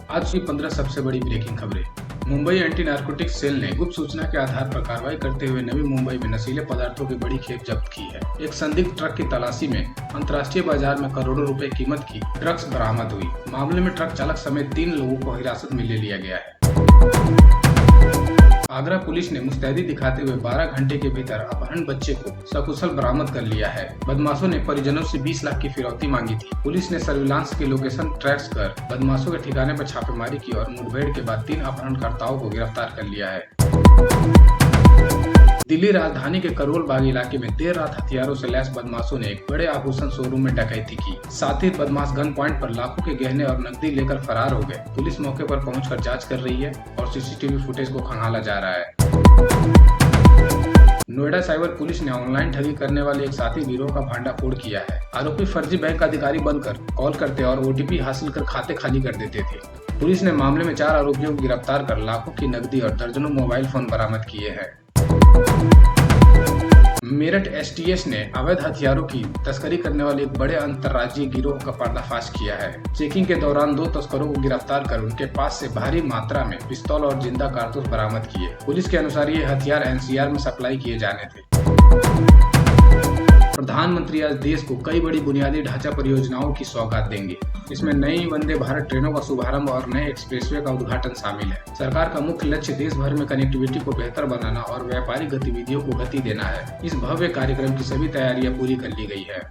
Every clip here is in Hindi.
आज की 15 सबसे बड़ी ब्रेकिंग खबरें। मुंबई एंटी नारकोटिक्स सेल ने गुप्त सूचना के आधार पर कार्रवाई करते हुए नवी मुंबई में नशीले पदार्थों की बड़ी खेप जब्त की है। एक संदिग्ध ट्रक की तलाशी में अंतर्राष्ट्रीय बाजार में करोड़ों रुपए कीमत की ड्रग्स बरामद हुई। मामले में ट्रक चालक समेत 3 लोगों को हिरासत में ले लिया गया है। आगरा पुलिस ने मुस्तैदी दिखाते हुए 12 घंटे के भीतर अपहरण बच्चे को सकुशल बरामद कर लिया है। बदमाशों ने परिजनों से 20 लाख की फिरौती मांगी थी। पुलिस ने सर्विलांस के लोकेशन ट्रैक्स कर बदमाशों के ठिकाने पर छापेमारी की और मुठभेड़ के बाद 3 अपहरणकर्ताओं को गिरफ्तार कर लिया है। दिल्ली राजधानी के करोल बाग इलाके में देर रात हथियारों से लैस बदमाशों ने एक बड़े आभूषण शोरूम में डकैती की। साथ ही बदमाश गन पॉइंट पर लाखों के गहने और नकदी लेकर फरार हो गए। पुलिस मौके पर पहुंचकर जांच कर रही है और सीसीटीवी फुटेज को खंगाला जा रहा है। नोएडा साइबर पुलिस ने ऑनलाइन ठगी करने वाले एक साथी गिरोह का भांडाफोड़ किया है। आरोपी फर्जी बैंक अधिकारी बनकर कॉल करते और ओटीपी हासिल कर खाते खाली कर देते थे। पुलिस ने मामले में 4 आरोपियों को गिरफ्तार कर लाखों की नकदी और दर्जनों मोबाइल फोन बरामद किए हैं। मेरठ एसटीएस ने अवैध हथियारों की तस्करी करने वाले एक बड़े अंतर्राज्यीय गिरोह का पर्दाफाश किया है। चेकिंग के दौरान 2 तस्करों को गिरफ्तार कर उनके पास से भारी मात्रा में पिस्तौल और जिंदा कारतूस बरामद किए। पुलिस के अनुसार ये हथियार एनसीआर में सप्लाई किए जाने थे। प्रधानमंत्री आज देश को कई बड़ी बुनियादी ढांचा परियोजनाओं की सौगात देंगे। इसमें नई वंदे भारत ट्रेनों का शुभारंभ और नए एक्सप्रेसवे का उद्घाटन शामिल है। सरकार का मुख्य लक्ष्य देश भर में कनेक्टिविटी को बेहतर बनाना और व्यापारिक गतिविधियों को गति देना है। इस भव्य कार्यक्रम की सभी तैयारियां पूरी कर ली गई है।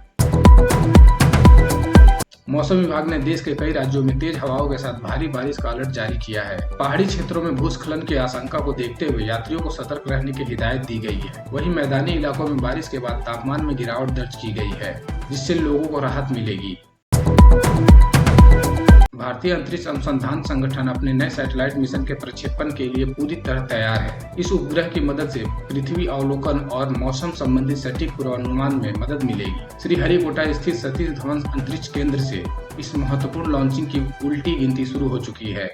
मौसम विभाग ने देश के कई राज्यों में तेज हवाओं के साथ भारी बारिश का अलर्ट जारी किया है। पहाड़ी क्षेत्रों में भूस्खलन की आशंका को देखते हुए यात्रियों को सतर्क रहने की हिदायत दी गई है। वहीं मैदानी इलाकों में बारिश के बाद तापमान में गिरावट दर्ज की गई है, जिससे लोगों को राहत मिलेगी। भारतीय अंतरिक्ष अनुसंधान संगठन अपने नए सैटेलाइट मिशन के प्रक्षेपण के लिए पूरी तरह तैयार है। इस उपग्रह की मदद से पृथ्वी अवलोकन और मौसम संबंधी सटीक पूर्वानुमान में मदद मिलेगी। श्रीहरिकोटा स्थित सतीश धवन अंतरिक्ष केंद्र से इस महत्वपूर्ण लॉन्चिंग की उल्टी गिनती शुरू हो चुकी है।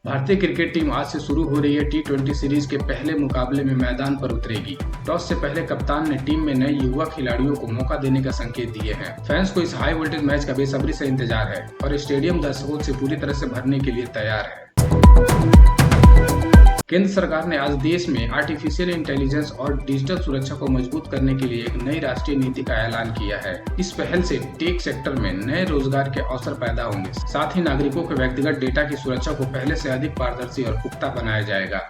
भारतीय क्रिकेट टीम आज से शुरू हो रही है T20 सीरीज के पहले मुकाबले में मैदान पर उतरेगी। टॉस से पहले कप्तान ने टीम में नए युवा खिलाड़ियों को मौका देने का संकेत दिए हैं। फैंस को इस हाई वोल्टेज मैच का बेसब्री से इंतजार है और स्टेडियम दर्शकों से पूरी तरह से भरने के लिए तैयार है। केंद्र सरकार ने आज देश में आर्टिफिशियल इंटेलिजेंस और डिजिटल सुरक्षा को मजबूत करने के लिए एक नई राष्ट्रीय नीति का ऐलान किया है। इस पहल से टेक सेक्टर में नए रोजगार के अवसर पैदा होंगे। साथ ही नागरिकों के व्यक्तिगत डेटा की सुरक्षा को पहले से अधिक पारदर्शी और पुख्ता बनाया जाएगा।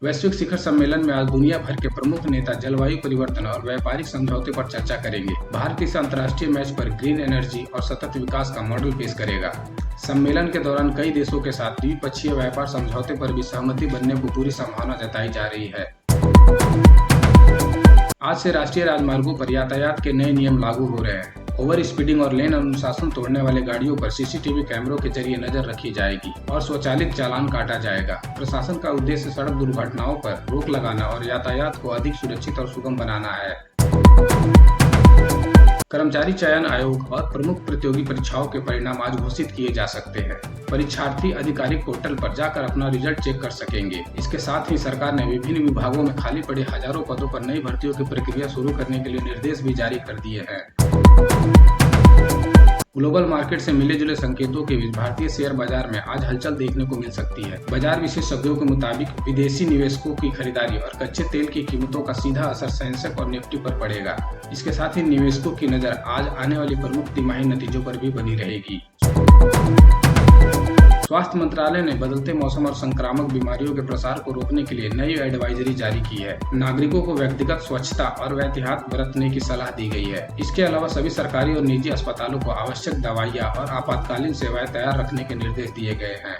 वैश्विक शिखर सम्मेलन में आज दुनिया भर के प्रमुख नेता जलवायु परिवर्तन और व्यापारिक समझौते पर चर्चा करेंगे। भारत इस अंतर्राष्ट्रीय मैच पर ग्रीन एनर्जी और सतत विकास का मॉडल पेश करेगा। सम्मेलन के दौरान कई देशों के साथ द्विपक्षीय व्यापार समझौते पर भी सहमति बनने को पूरी संभावना जताई जा रही है। आज से राष्ट्रीय राजमार्गों पर यातायात के नए नियम लागू हो रहे हैं। ओवर स्पीडिंग और लेन अनुशासन तोड़ने वाले गाड़ियों पर सीसीटीवी कैमरों के जरिए नजर रखी जाएगी और स्वचालित चालान काटा जाएगा। प्रशासन का उद्देश्य सड़क दुर्घटनाओं पर रोक लगाना और यातायात को अधिक सुरक्षित और सुगम बनाना है। कर्मचारी चयन आयोग और प्रमुख प्रतियोगी परीक्षाओं के परिणाम आज घोषित किए जा सकते हैं। परीक्षार्थी आधिकारिक पोर्टल पर जाकर अपना रिजल्ट चेक कर सकेंगे। इसके साथ ही सरकार ने विभिन्न विभागों में खाली पड़े हजारों पदों पर नई भर्तियों की प्रक्रिया शुरू करने के लिए निर्देश भी जारी कर दिए हैं। ग्लोबल मार्केट से मिले जुले संकेतों के बीच भारतीय शेयर बाजार में आज हलचल देखने को मिल सकती है। बाजार विशेषज्ञों के मुताबिक विदेशी निवेशकों की खरीदारी और कच्चे तेल की कीमतों का सीधा असर सेंसेक्स और निफ्टी पर पड़ेगा। इसके साथ ही निवेशकों की नजर आज आने वाली प्रमुख तिमाही नतीजों पर भी बनी रहेगी। स्वास्थ्य मंत्रालय ने बदलते मौसम और संक्रामक बीमारियों के प्रसार को रोकने के लिए नई एडवाइजरी जारी की है। नागरिकों को व्यक्तिगत स्वच्छता और एहतियात बरतने की सलाह दी गई है। इसके अलावा सभी सरकारी और निजी अस्पतालों को आवश्यक दवाइयां और आपातकालीन सेवाएं तैयार रखने के निर्देश दिए गए हैं।